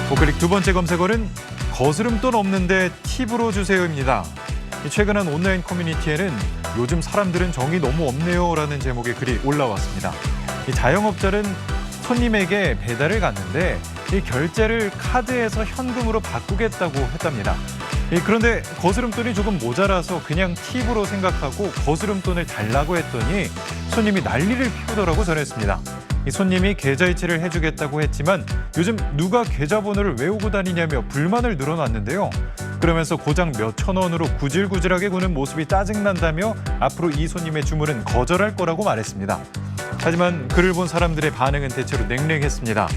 고클릭 두 번째 검색어는 거스름돈 없는데 팁으로 주세요입니다. 최근 온라인 커뮤니티에는 요즘 사람들은 정이 너무 없네요라는 제목의 글이 올라왔습니다. 자영업자는 손님에게 배달을 갔는데 이 결제를 카드에서 현금으로 바꾸겠다고 했답니다. 그런데 거스름돈이 조금 모자라서 그냥 팁으로 생각하고 거스름돈을 달라고 했더니 손님이 난리를 피우더라고 전했습니다. 이 손님이 계좌이체를 해주겠다고 했지만 요즘 누가 계좌번호를 외우고 다니냐며 불만을 늘어놨는데요. 그러면서 고작 몇천 원으로 구질구질하게 구는 모습이 짜증난다며 앞으로 이 손님의 주문은 거절할 거라고 말했습니다. 하지만 글을 본 사람들의 반응은 대체로 냉랭했습니다.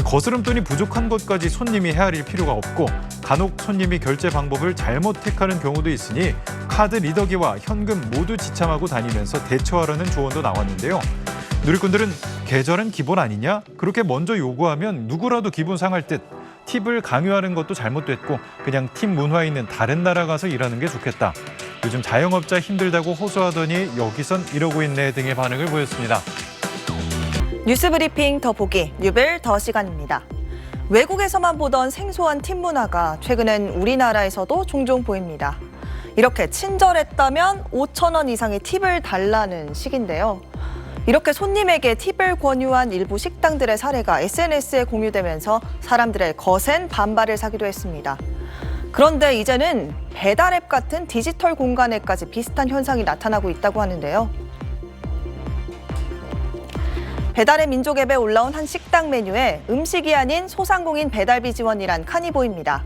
거스름돈이 부족한 것까지 손님이 헤아릴 필요가 없고 간혹 손님이 결제 방법을 잘못 택하는 경우도 있으니 카드 리더기와 현금 모두 지참하고 다니면서 대처하라는 조언도 나왔는데요. 누리꾼들은 계절은 기본 아니냐? 그렇게 먼저 요구하면 누구라도 기분 상할 듯 팁을 강요하는 것도 잘못됐고 그냥 팁 문화 있는 다른 나라 가서 일하는 게 좋겠다. 요즘 자영업자 힘들다고 호소하더니 여기선 이러고 있네 등의 반응을 보였습니다. 뉴스브리핑 더 보기, 뉴빌 더 시간입니다. 외국에서만 보던 생소한 팁 문화가 최근엔 우리나라에서도 종종 보입니다. 이렇게 친절했다면 5천 원 이상의 팁을 달라는 식인데요. 이렇게 손님에게 팁을 권유한 일부 식당들의 사례가 SNS에 공유되면서 사람들의 거센 반발을 사기도 했습니다. 그런데 이제는 배달앱 같은 디지털 공간에까지 비슷한 현상이 나타나고 있다고 하는데요. 배달의 민족 앱에 올라온 한 식당 메뉴에 음식이 아닌 소상공인 배달비 지원이란 칸이 보입니다.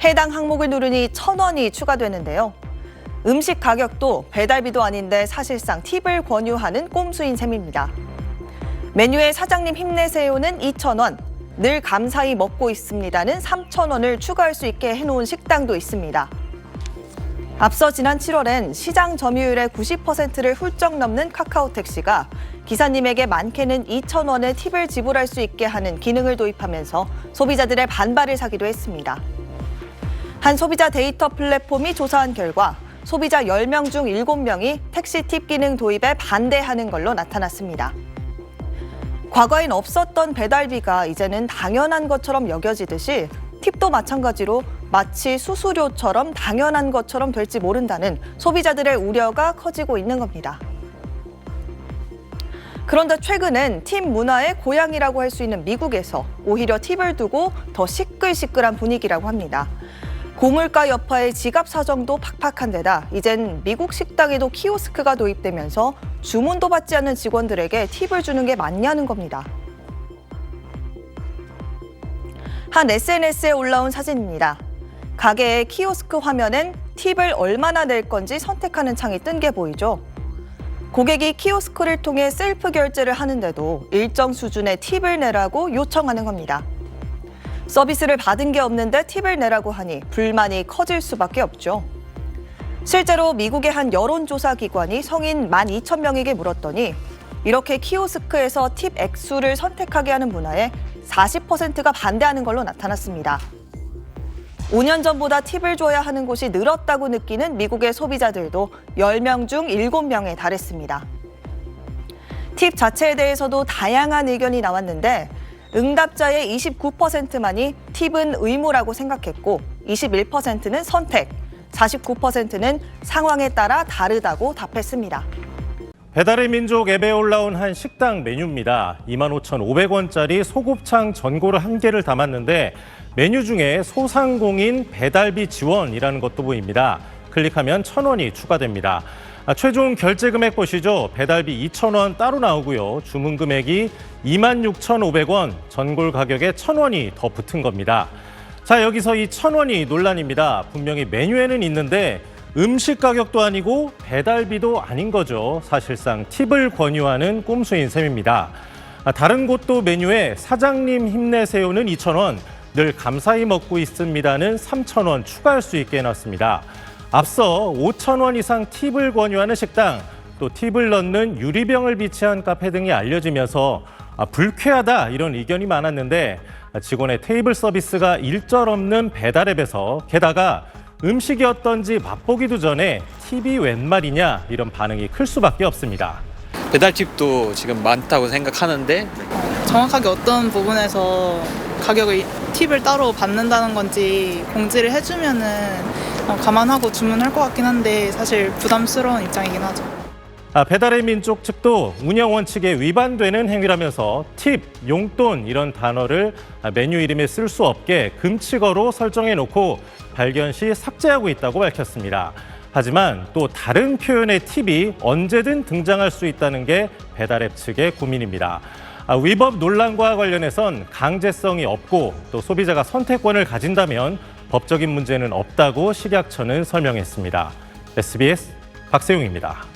해당 항목을 누르니 1,000원이 추가되는데요. 음식 가격도 배달비도 아닌데 사실상 팁을 권유하는 꼼수인 셈입니다. 메뉴에 사장님 힘내세요는 2,000원, 늘 감사히 먹고 있습니다는 3,000원을 추가할 수 있게 해놓은 식당도 있습니다. 앞서 지난 7월엔 시장 점유율의 90%를 훌쩍 넘는 카카오택시가 기사님에게 많게는 2,000원의 팁을 지불할 수 있게 하는 기능을 도입하면서 소비자들의 반발을 사기도 했습니다. 한 소비자 데이터 플랫폼이 조사한 결과 소비자 10명 중 7명이 택시 팁 기능 도입에 반대하는 걸로 나타났습니다. 과거엔 없었던 배달비가 이제는 당연한 것처럼 여겨지듯이 팁도 마찬가지로 마치 수수료처럼 당연한 것처럼 될지 모른다는 소비자들의 우려가 커지고 있는 겁니다. 그런데 최근엔 팁 문화의 고향이라고 할 수 있는 미국에서 오히려 팁을 두고 더 시끌시끌한 분위기라고 합니다. 고물가 여파에 지갑 사정도 팍팍한 데다 이젠 미국 식당에도 키오스크가 도입되면서 주문도 받지 않는 직원들에게 팁을 주는 게 맞냐는 겁니다. 한 SNS에 올라온 사진입니다. 가게의 키오스크 화면엔 팁을 얼마나 낼 건지 선택하는 창이 뜬 게 보이죠. 고객이 키오스크를 통해 셀프 결제를 하는데도 일정 수준의 팁을 내라고 요청하는 겁니다. 서비스를 받은 게 없는데 팁을 내라고 하니 불만이 커질 수밖에 없죠. 실제로 미국의 한 여론조사 기관이 성인 12,000명에게 물었더니 이렇게 키오스크에서 팁 액수를 선택하게 하는 문화에 40%가 반대하는 걸로 나타났습니다. 5년 전보다 팁을 줘야 하는 곳이 늘었다고 느끼는 미국의 소비자들도 10명 중 7명에 달했습니다. 팁 자체에 대해서도 다양한 의견이 나왔는데 응답자의 29%만이 팁은 의무라고 생각했고 21%는 선택, 49%는 상황에 따라 다르다고 답했습니다. 배달의 민족 앱에 올라온 한 식당 메뉴입니다. 25,500원짜리 소곱창 전골을 한 개를 담았는데 메뉴 중에 소상공인 배달비 지원이라는 것도 보입니다. 클릭하면 1,000원이 추가됩니다. 최종 결제 금액 보시죠. 배달비 2,000원 따로 나오고요. 주문 금액이 26,500원, 전골 가격에 1,000원이 더 붙은 겁니다. 자, 여기서 이 1,000원이 논란입니다. 분명히 메뉴에는 있는데 음식 가격도 아니고 배달비도 아닌 거죠. 사실상 팁을 권유하는 꼼수인 셈입니다. 다른 곳도 메뉴에 사장님 힘내세요는 2,000원, 늘 감사히 먹고 있습니다는 3,000원 추가할 수 있게 해놨습니다. 앞서 5,000원 이상 팁을 권유하는 식당, 또 팁을 넣는 유리병을 비치한 카페 등이 알려지면서 불쾌하다 이런 의견이 많았는데 직원의 테이블 서비스가 일절없는 배달앱에서 게다가 음식이 어떤지 맛보기도 전에 팁이 웬 말이냐 이런 반응이 클 수밖에 없습니다. 배달팁도 지금 많다고 생각하는데 정확하게 어떤 부분에서 가격을 팁을 따로 받는다는 건지 공지를 해주면은 감안하고 주문할 것 같긴 한데 사실 부담스러운 입장이긴 하죠. 배달의 민족 측도 운영 원칙에 위반되는 행위라면서 팁, 용돈 이런 단어를 메뉴 이름에 쓸 수 없게 금칙어로 설정해 놓고 발견 시 삭제하고 있다고 밝혔습니다. 하지만 또 다른 표현의 팁이 언제든 등장할 수 있다는 게 배달앱 측의 고민입니다. 위법 논란과 관련해선 강제성이 없고 또 소비자가 선택권을 가진다면 법적인 문제는 없다고 식약처는 설명했습니다. SBS 박세용입니다.